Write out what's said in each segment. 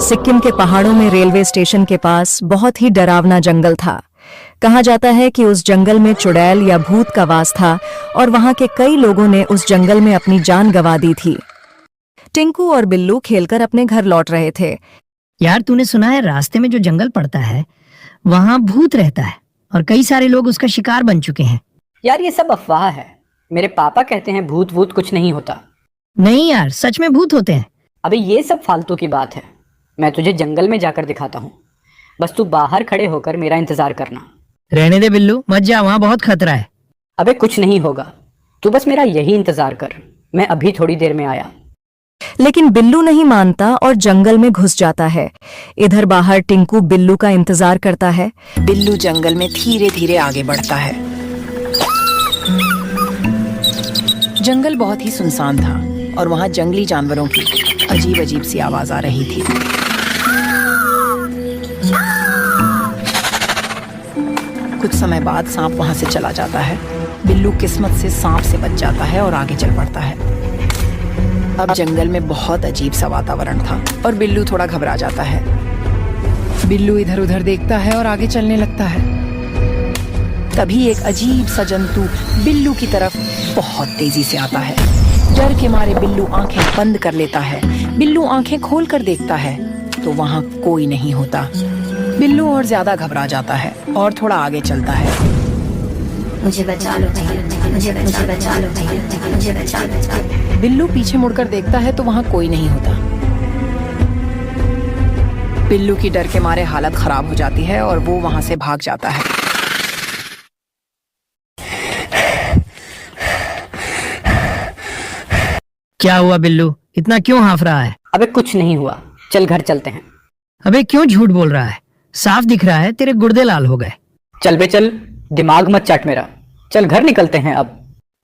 सिक्किम के पहाड़ों में रेलवे स्टेशन के पास बहुत ही डरावना जंगल था। कहा जाता है कि उस जंगल में चुड़ैल या भूत का वास था और वहां के कई लोगों ने उस जंगल में अपनी जान गंवा दी थी। टिंकू और बिल्लू खेलकर अपने घर लौट रहे थे। यार, तूने सुना है रास्ते में जो जंगल पड़ता है वहाँ भूत रहता है और कई सारे लोग उसका शिकार बन चुके हैं। यार ये सब अफवाह है। मेरे पापा कहते हैं भूत वूत कुछ नहीं होता। नहीं यार, सच में भूत होते हैं। अबे ये सब फालतू की बात है। मैं तुझे जंगल में जाकर दिखाता हूँ, बस तू बाहर खड़े होकर मेरा इंतजार करना। रहने दे बिल्लू, मत जा, वहाँ बहुत खतरा है। अबे कुछ नहीं होगा, तू बस मेरा यही इंतजार कर, मैं अभी थोड़ी देर में आया। लेकिन बिल्लू नहीं मानता और जंगल में घुस जाता है। इधर बाहर टिंकू बिल्लू का इंतजार करता है। बिल्लू जंगल में धीरे धीरे आगे बढ़ता है। जंगल बहुत ही सुनसान था और वहाँ जंगली जानवरों की अजीब अजीब सी आवाज आ रही थी। कुछ समय बाद सांप वहाँ से चला जाता है। बिल्लू किस्मत से सांप से बच जाता है और आगे चल पड़ता है। अब जंगल में बहुत अजीब सा वातावरण था और बिल्लू थोड़ा घबरा जाता है। बिल्लू इधर उधर देखता है और आगे चलने लगता है। तभी एक अजीब सा जंतु बिल्लू की तरफ बहुत तेजी से आता है। डर के मारे बिल्लू आंखें बंद कर लेता है। बिल्लू आंखें खोल कर देखता है तो वहाँ कोई नहीं होता। बिल्लू और ज्यादा घबरा जाता है और थोड़ा आगे चलता है। मुझे बचा लो भैया, मुझे बचा लो भैया, मुझे बचा लो। बिल्लू पीछे मुड़कर देखता है तो वहाँ कोई नहीं होता। बिल्लू की डर के मारे हालत खराब हो जाती है और वो वहाँ से भाग जाता है। क्या हुआ बिल्लू, इतना क्यों हाँफ रहा है? अबे कुछ नहीं हुआ, चल घर चलते हैं। अबे क्यों झूठ बोल रहा है? साफ दिख रहा है तेरे गुर्दे लाल हो गए। चल बे चल, दिमाग मत चाट मेरा। चल घर निकलते हैं अब।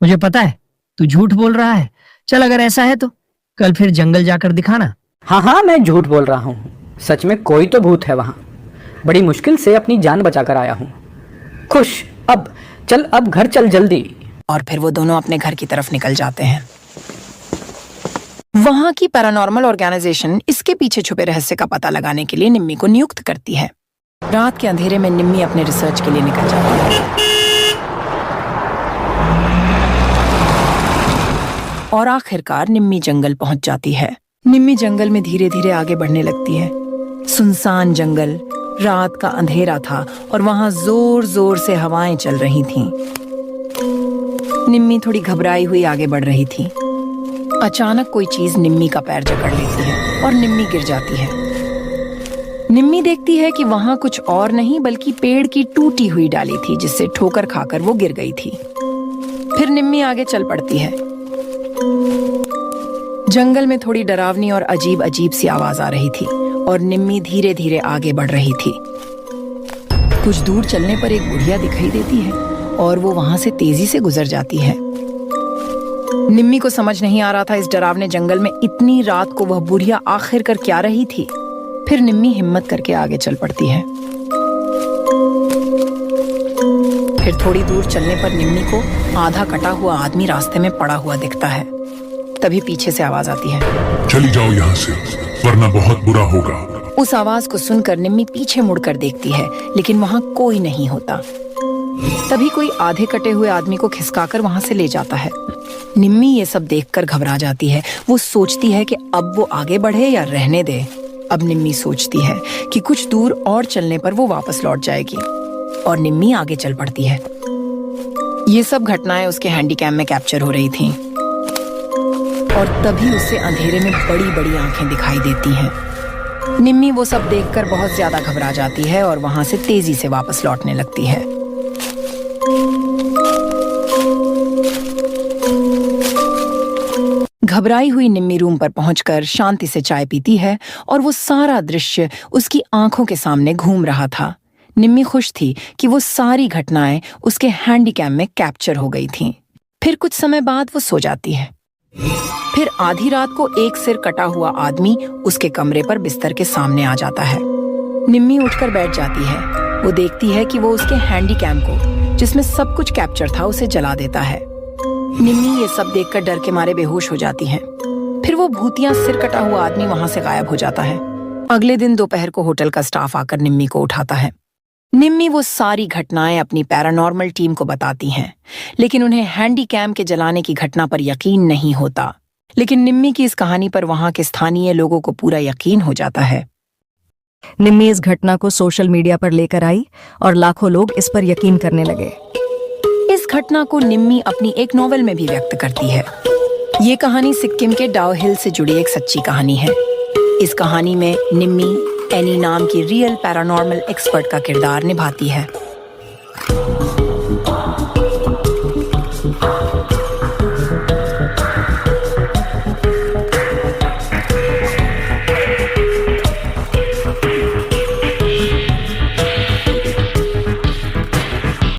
मुझे पता है तू झूठ बोल रहा है। चल अगर ऐसा है तो कल फिर जंगल जाकर दिखाना। हाँ हाँ, मैं झूठ बोल रहा हूँ। सच में कोई तो भूत है वहाँ। बड़ी मुश्किल से अपनी जान बचाकर आया हूँ। खुश, अब चल, अब घर चल जल्दी। और फिर वो दोनों अपने घर की तरफ निकल जाते हैं। वहाँ की पैरानॉर्मल ऑर्गेनाइजेशन इसके पीछे छुपे रहस्य का पता लगाने के लिए निम्मी को नियुक्त करती है। रात के अंधेरे में निम्मी अपने रिसर्च के लिए निकल जाती है और आखिरकार निम्मी जंगल पहुंच जाती है। निम्मी जंगल में धीरे धीरे आगे बढ़ने लगती है। सुनसान जंगल, रात का अंधेरा था और वहां जोर जोर से हवाएं चल रही थीं। निम्मी थोड़ी घबराई हुई आगे बढ़ रही थी। अचानक कोई चीज निम्मी का पैर जकड़ लेती है और निम्मी गिर जाती है। निम्मी देखती है कि वहां कुछ और नहीं बल्कि पेड़ की टूटी हुई डाली थी जिससे ठोकर खाकर वो गिर गई थी। फिर निम्मी आगे चल पड़ती है। जंगल में थोड़ी डरावनी और अजीब अजीब सी आवाज आ रही थी और निम्मी धीरे धीरे आगे बढ़ रही थी। कुछ दूर चलने पर एक बुढ़िया दिखाई देती है और वो वहां से तेजी से गुजर जाती है। निम्मी को समझ नहीं आ रहा था इस डरावने जंगल में इतनी रात को वह बुढ़िया आखिर कर क्या रही थी। फिर निम्मी हिम्मत करके आगे चल पड़ती है। फिर थोड़ी दूर चलने पर निम्मी को आधा कटा हुआ आदमी रास्ते में पड़ा हुआ दिखता है। तभी पीछे से आवाज आती है, चली जाओ यहाँ से वरना बहुत बुरा होगा। उस आवाज को सुनकर निम्मी पीछे मुड़कर देखती है लेकिन वहां कोई नहीं होता। तभी कोई आधे कटे हुए आदमी को खिसकाकर वहां से ले जाता है। निम्मी ये सब देखकर घबरा जाती है। वो सोचती है कि अब वो आगे बढ़े या रहने दे। अब निम्मी सोचती है कि कुछ दूर और चलने पर वो वापस लौट जाएगी और निम्मी आगे चल पड़ती है। ये सब घटनाएं उसके हैंडीकैम में कैप्चर हो रही थीं और तभी उसे अंधेरे में बड़ी बड़ी आंखें दिखाई देती हैं। निम्मी वो सब देखकर बहुत ज्यादा घबरा जाती है और वहां से तेजी से वापस लौटने लगती है। घबराई हुई निम्मी रूम पर पहुंचकर शांति से चाय पीती है और वो सारा दृश्य उसकी आंखों के सामने घूम रहा था। निम्मी खुश थी कि वो सारी घटनाएं उसके हैंडीकैम में कैप्चर हो गई थीं। फिर कुछ समय बाद वो सो जाती है। फिर आधी रात को एक सिर कटा हुआ आदमी उसके कमरे पर बिस्तर के सामने आ जाता है। निम्मी उठकर बैठ जाती है। वो देखती है कि वो उसके हैंडीकैम को, जिसमें सब कुछ कैप्चर था, उसे जला देता है। निम्मी ये सब देखकर डर के मारे बेहोश हो जाती हैं। फिर वो भूतिया सिर कटा हुआ आदमी वहां से गायब हो जाता है। अगले दिन दोपहर को होटल का स्टाफ आकर निम्मी को उठाता है। निम्मी वो सारी घटनाएं अपनी पैरानॉर्मल टीम को बताती हैं, लेकिन उन्हें हैंडी कैम के जलाने की घटना पर यकीन नहीं होता। लेकिन निम्मी की इस कहानी पर वहां के स्थानीय लोगों को पूरा यकीन हो जाता है। निम्मी इस घटना को सोशल मीडिया पर लेकर आई और लाखों लोग इस पर यकीन करने लगे। इस घटना को निम्मी अपनी एक नॉवेल में भी व्यक्त करती है। ये कहानी सिक्किम के डाउ हिल से जुड़ी एक सच्ची कहानी है। इस कहानी में निम्मी एनी नाम की रियल पैरानॉर्मल एक्सपर्ट का किरदार निभाती है।